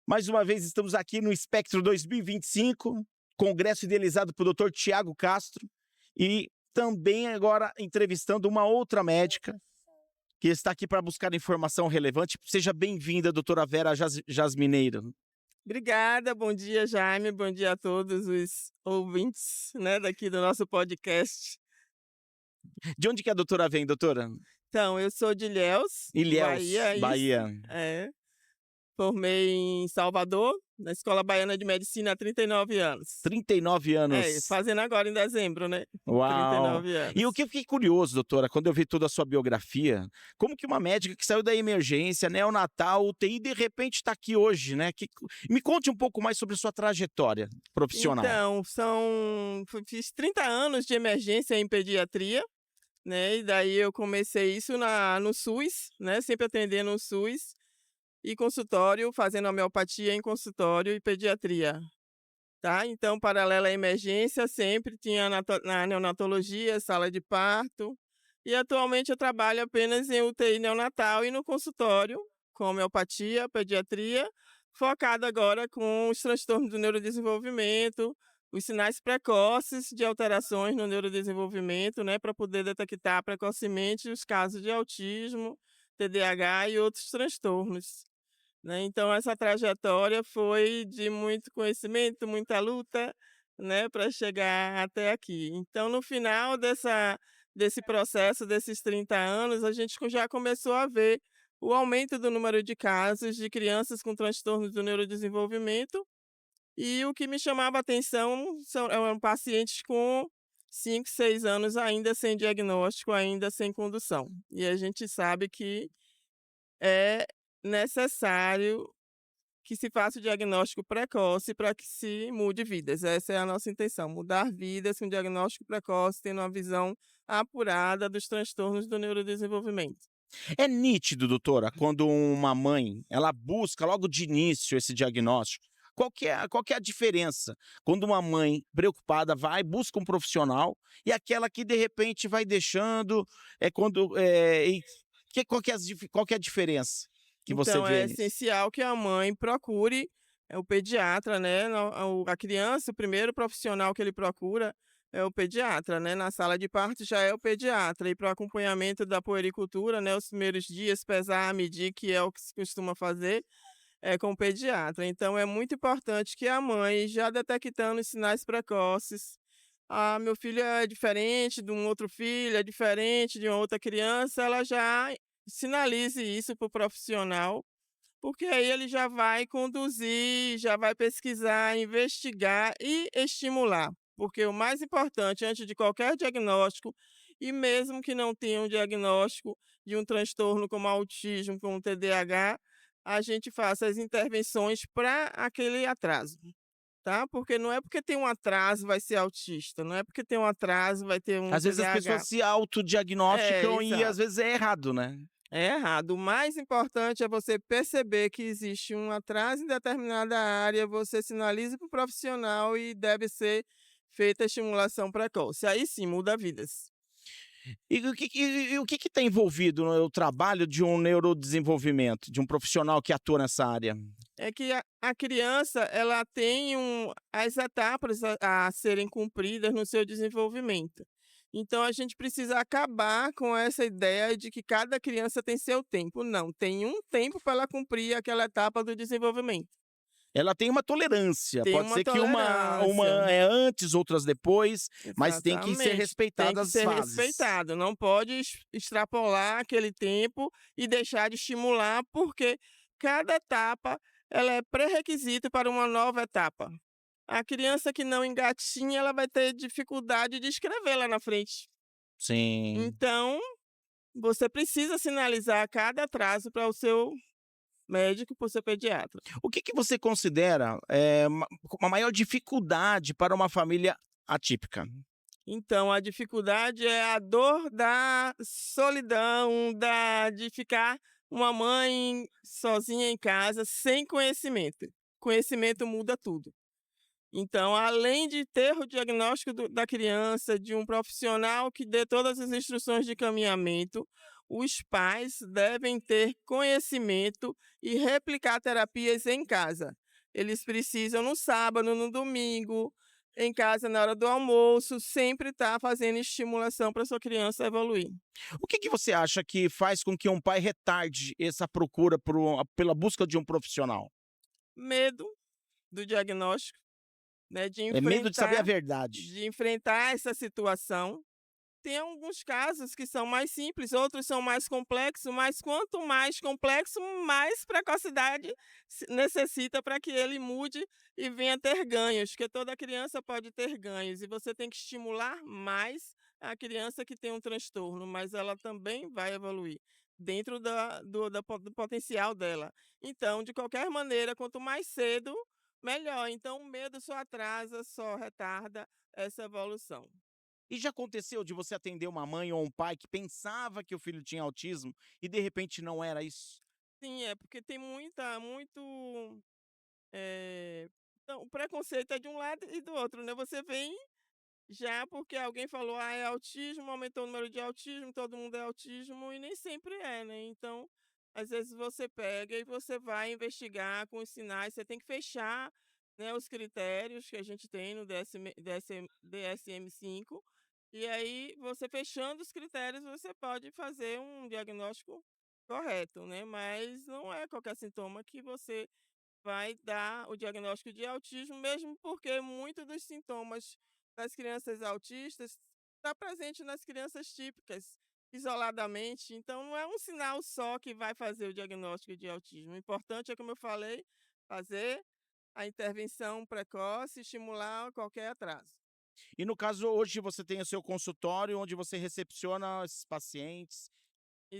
Mais uma vez estamos aqui no Espectro 2025, congresso idealizado por Dr. Tiago Castro e também agora entrevistando uma outra médica que está aqui para buscar informação relevante. Seja bem-vinda, doutora Vera Jasmineiro. Obrigada, bom dia, Jaime, bom dia a todos os ouvintes, né, daqui do nosso podcast. De onde que a doutora vem, doutora? Então, eu sou de Ilhéus, Bahia, Bahia. Formei em Salvador, na Escola Baiana de Medicina há 39 anos. 39 anos. Fazendo agora em dezembro, né? Uau! 39 anos. E o que eu fiquei curioso, doutora, quando eu vi toda a sua biografia, como que uma médica que saiu da emergência, neonatal, UTI, de repente está aqui hoje, né? Me conte um pouco mais sobre sua trajetória profissional. Então, fiz 30 anos de emergência em pediatria, né? E daí eu comecei isso no SUS, né? Sempre atendendo no SUS. E consultório, fazendo homeopatia em consultório e pediatria, tá? Então, paralela à emergência, sempre tinha na neonatologia, sala de parto, e atualmente eu trabalho apenas em UTI neonatal e no consultório, com homeopatia, pediatria, focado agora com os transtornos do neurodesenvolvimento, os sinais precoces de alterações no neurodesenvolvimento, né, para poder detectar precocemente os casos de autismo, TDAH e outros transtornos, né? Então, essa trajetória foi de muito conhecimento, muita luta, né, para chegar até aqui. Então, no final desse processo, desses 30 anos, a gente já começou a ver o aumento do número de casos de crianças com transtornos do neurodesenvolvimento, e o que me chamava a atenção eram pacientes com 5, 6 anos ainda sem diagnóstico, ainda sem condução. E a gente sabe que é necessário que se faça o diagnóstico precoce para que se mude vidas. Essa é a nossa intenção, mudar vidas com diagnóstico precoce, tendo uma visão apurada dos transtornos do neurodesenvolvimento. É nítido, doutora, quando uma mãe, ela busca logo de início esse diagnóstico. Qual que é a diferença quando uma mãe preocupada vai, busca um profissional e aquela que de repente vai deixando, qual que é a diferença que você Então, é vê nisso? essencial que a mãe procure o pediatra, né? A criança, o primeiro profissional que ele procura é o pediatra, né? Na sala de parto já é o pediatra. E para o acompanhamento da puericultura, né? Os primeiros dias, pesar, medir, que é o que se costuma fazer, é com o pediatra. Então, é muito importante que a mãe, já detectando os sinais precoces, meu filho é diferente de um outro filho, é diferente de uma outra criança, ela já sinalize isso para o profissional, porque aí ele já vai conduzir, já vai pesquisar, investigar e estimular. Porque o mais importante, antes de qualquer diagnóstico, e mesmo que não tenha um diagnóstico de um transtorno como autismo, como TDAH, a gente faça as intervenções para aquele atraso. Tá? Porque não é porque tem um atraso vai ser autista, não é porque tem um atraso vai ter um Às vezes as pessoas TDAH. se autodiagnosticam e às Exato. vezes é errado, né? É errado. O mais importante é você perceber que existe um atraso em determinada área, você sinaliza para o profissional e deve ser feita a estimulação precoce. Aí sim, muda vidas. E o que está envolvido no trabalho de um neurodesenvolvimento, de um profissional que atua nessa área? É que a criança ela tem as etapas a serem cumpridas no seu desenvolvimento. Então a gente precisa acabar com essa ideia de que cada criança tem seu tempo. Não, tem um tempo para ela cumprir aquela etapa do desenvolvimento. Ela tem uma tolerância, Tem pode uma ser que uma tolerância. é antes, outras depois, mas tem que ser Exatamente. Tem que respeitadas as ser fases. respeitado. Não pode extrapolar aquele tempo e deixar de estimular, porque cada etapa ela é pré-requisito para uma nova etapa. A criança que não engatinha, ela vai ter dificuldade de escrever lá na frente. Sim. Então, você precisa sinalizar cada atraso para o seu médico, para o seu pediatra. O que você considera uma maior dificuldade para uma família atípica? Então, a dificuldade é a dor da solidão, de ficar uma mãe sozinha em casa, sem conhecimento. Conhecimento muda tudo. Então, além de ter o diagnóstico da criança, de um profissional que dê todas as instruções de caminhamento, os pais devem ter conhecimento e replicar terapias em casa. Eles precisam no sábado, no domingo, em casa na hora do almoço, sempre estar fazendo estimulação para sua criança evoluir. O que que você acha que faz com que um pai retarde essa procura pela busca de um profissional? Medo do diagnóstico, né, É medo de saber a verdade. de enfrentar essa situação. Tem alguns casos que são mais simples, outros são mais complexos, mas quanto mais complexo, mais precocidade necessita para que ele mude e venha ter ganhos, porque toda criança pode ter ganhos e você tem que estimular mais a criança que tem um transtorno, mas ela também vai evoluir dentro do potencial dela. Então, de qualquer maneira, quanto mais cedo, melhor. Então, o medo só atrasa, só retarda essa evolução. E já aconteceu de você atender uma mãe ou um pai que pensava que o filho tinha autismo e de repente não era isso? Sim, é porque tem muito, então, o preconceito é de um lado e do outro, né, você vem já porque alguém falou: "Ah, é autismo, aumentou o número de autismo, todo mundo é autismo", e nem sempre é, né, então, às vezes você pega e você vai investigar com os sinais, você tem que fechar, né, os critérios que a gente tem no DSM-5, e aí você fechando os critérios, você pode fazer um diagnóstico correto, né, mas não é qualquer sintoma que você vai dar o diagnóstico de autismo, mesmo porque muitos dos sintomas das crianças autistas está presente nas crianças típicas, isoladamente. Então, não é um sinal só que vai fazer o diagnóstico de autismo. O importante é, como eu falei, fazer a intervenção precoce, estimular qualquer atraso. E no caso, hoje você tem o seu consultório onde você recepciona esses pacientes.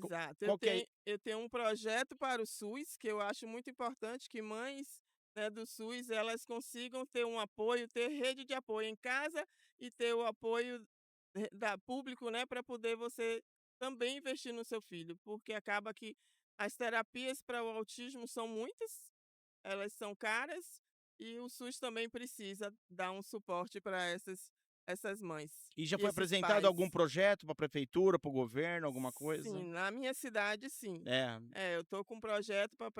Co- Exato. Qual que é? Eu tenho um projeto para o SUS, que eu acho muito importante que mães, né, do SUS, elas consigam ter um apoio, ter rede de apoio em casa e ter o apoio da público, né, para poder você também investir no seu filho, porque acaba que as terapias para o autismo são muitas, elas são caras e o SUS também precisa dar um suporte para essas mães E já e foi esses apresentado algum pais. projeto para a prefeitura, para o governo, alguma Sim, coisa? na minha cidade, sim. É. Eu estou com um projeto pra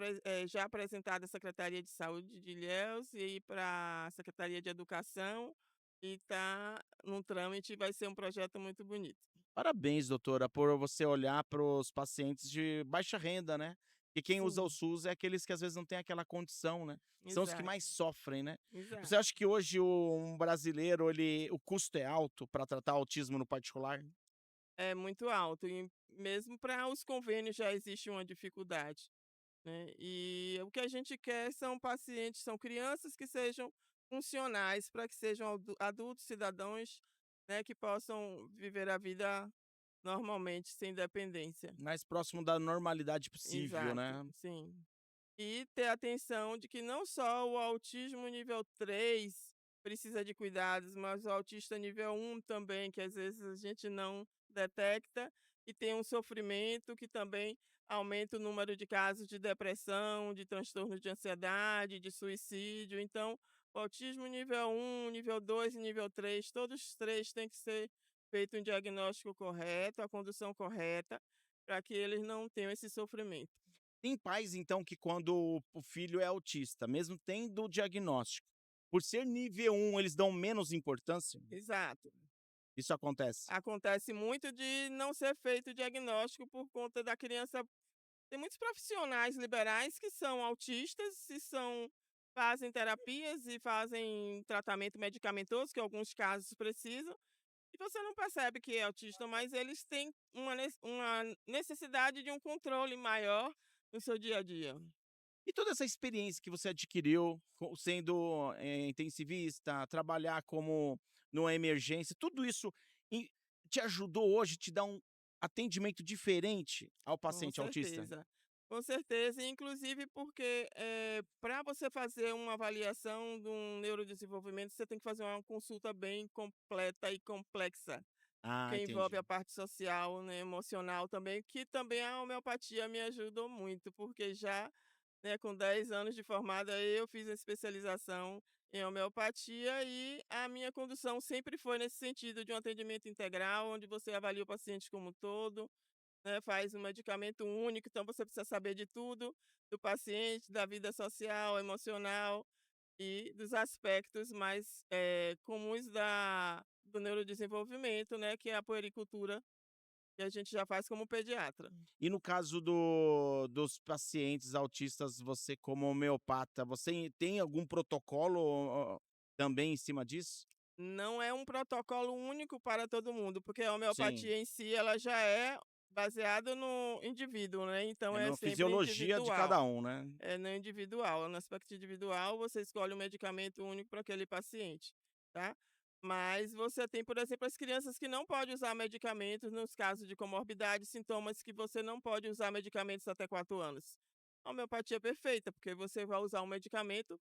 já apresentado à Secretaria de Saúde de Ilhéus e para a Secretaria de Educação, e está num trâmite e vai ser um projeto muito bonito. Parabéns, doutora, por você olhar para os pacientes de baixa renda, né? E quem usa o Sim, SUS é aqueles que às vezes não têm aquela condição, né? São os que exato, mais sofrem, né? Você exato. acha que hoje um brasileiro, o custo é alto para tratar autismo no particular? É muito alto e mesmo para os convênios já existe uma dificuldade, né. E o que a gente quer são pacientes, são crianças que sejam funcionais, para que sejam adultos cidadãos, né, que possam viver a vida normalmente, sem dependência. Mais próximo da normalidade possível, Exato, né? sim. E ter atenção de que não só o autismo nível 3 precisa de cuidados, mas o autista nível 1 também, que às vezes a gente não detecta e tem um sofrimento que também aumenta o número de casos de depressão, de transtorno de ansiedade, de suicídio. Então, o autismo nível 1, nível 2 e nível 3, todos os três têm que ser feito um diagnóstico correto, a condução correta, para que eles não tenham esse sofrimento. Tem pais, então, que quando o filho é autista, mesmo tendo o diagnóstico, por ser nível 1, eles dão menos importância? Exato. Isso acontece? Acontece muito de não ser feito o diagnóstico por conta da criança. Tem muitos profissionais liberais que são autistas e fazem terapias e fazem tratamento medicamentoso, que em alguns casos precisam, e você não percebe que é autista, mas eles têm uma necessidade de um controle maior no seu dia a dia. E toda essa experiência que você adquiriu sendo intensivista, trabalhar como numa emergência, tudo isso em- te ajudou hoje, te dá um atendimento diferente ao Com paciente autista? certeza. Com certeza, e inclusive porque, para você fazer uma avaliação de um neurodesenvolvimento, você tem que fazer uma consulta bem completa e complexa, Ah, porque envolve entendi. a parte social, né, emocional também, que também a homeopatia me ajudou muito, porque já, né, com 10 anos de formada, eu fiz a especialização em homeopatia e a minha condução sempre foi nesse sentido de um atendimento integral, onde você avalia o paciente como um todo, né, faz um medicamento único, então você precisa saber de tudo do paciente, da vida social, emocional e dos aspectos mais comuns do neurodesenvolvimento, né, que é a puericultura, que a gente já faz como pediatra. E no caso dos pacientes autistas, você como homeopata, você tem algum protocolo também em cima disso? Não é um protocolo único para todo mundo, porque a Sim, homeopatia em si ela já é baseada no indivíduo, né, então é é na sempre fisiologia de individual. cada um, né? É no individual, no aspecto individual, você escolhe um medicamento único para aquele paciente, tá? Mas você tem, por exemplo, as crianças que não podem usar medicamentos nos casos de comorbidade, sintomas que você não pode usar medicamentos até 4 anos. A homeopatia é perfeita, porque você vai usar um medicamento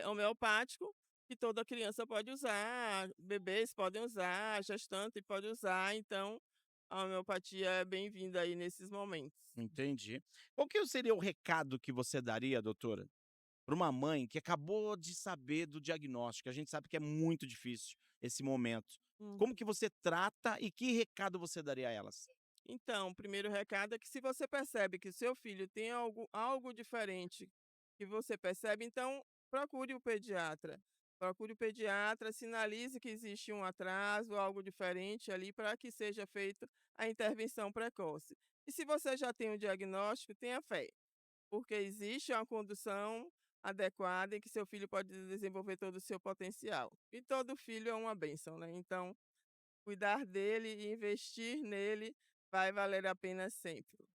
homeopático que toda criança pode usar, bebês podem usar, gestante pode usar, então a homeopatia é bem-vinda aí nesses momentos. Entendi. Qual que seria o recado que você daria, doutora, para uma mãe que acabou de saber do diagnóstico? A gente sabe que é muito difícil esse momento. Como que você trata e que recado você daria a elas? Então, o primeiro recado é que se você percebe que o seu filho tem algo diferente que você percebe, então procure o pediatra. Procure o pediatra, sinalize que existe um atraso, algo diferente ali, para que seja feita a intervenção precoce. E se você já tem o diagnóstico, tenha fé, porque existe uma condução adequada em que seu filho pode desenvolver todo o seu potencial. E todo filho é uma bênção, né? Então, cuidar dele e investir nele vai valer a pena sempre.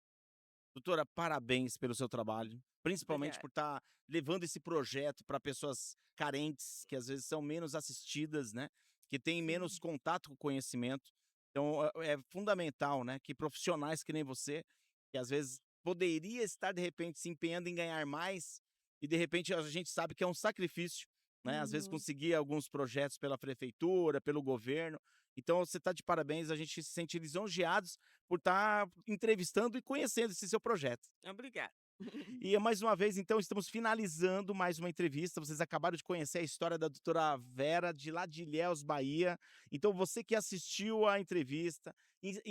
Doutora, parabéns pelo seu trabalho, principalmente Obrigada. por estar levando esse projeto para pessoas carentes, que às vezes são menos assistidas, né, que têm menos Sim. contato com o conhecimento. Então, é fundamental, né, que profissionais que nem você, que às vezes poderia estar, de repente, se empenhando em ganhar mais, e de repente a gente sabe que é um sacrifício, né, às vezes Uhum. conseguir alguns projetos pela prefeitura, pelo governo. Então você está de parabéns, a gente se sente lisonjeados por estar entrevistando e conhecendo esse seu projeto. Obrigada. E mais uma vez, então, estamos finalizando mais uma entrevista. Vocês acabaram de conhecer a história da doutora Vera, de lá de Ilhéus, Bahia. Então, você que assistiu a entrevista e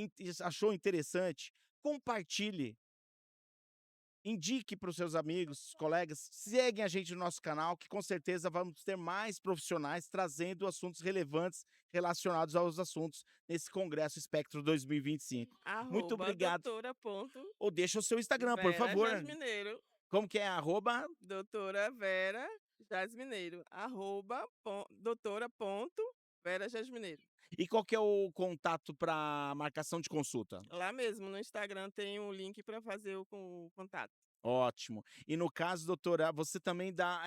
achou interessante, compartilhe, indique para os seus amigos, colegas, seguem a gente no nosso canal, que com certeza vamos ter mais profissionais trazendo assuntos relevantes relacionados aos assuntos nesse Congresso Espectro 2025. Muito Arroba obrigado. doutora ponto Ou deixa o seu Instagram, por Vera favor. Jasmineiro. Como que é? Arroba. Doutora Vera Jasmineiro. Arroba doutora ponto Vera Jasmineiro. E qual que é o contato para marcação de consulta? Lá mesmo no Instagram tem um link para fazer o contato. Ótimo. E no caso, doutora, você também dá,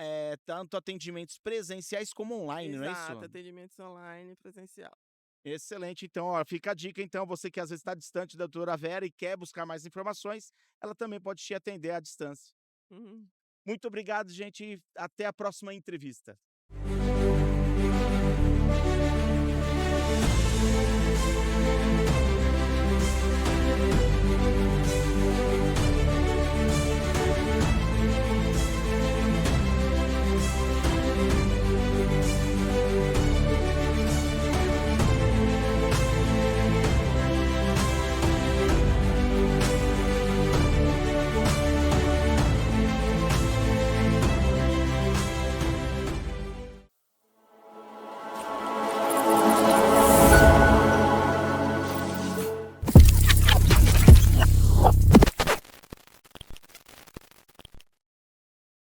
tanto atendimentos presenciais como online, não é isso? Exato, atendimentos online presencial. Excelente. Então, ó, fica a dica, então, você que às vezes está distante da doutora Vera e quer buscar mais informações, ela também pode te atender à distância. Uhum. Muito obrigado, gente, e até a próxima entrevista.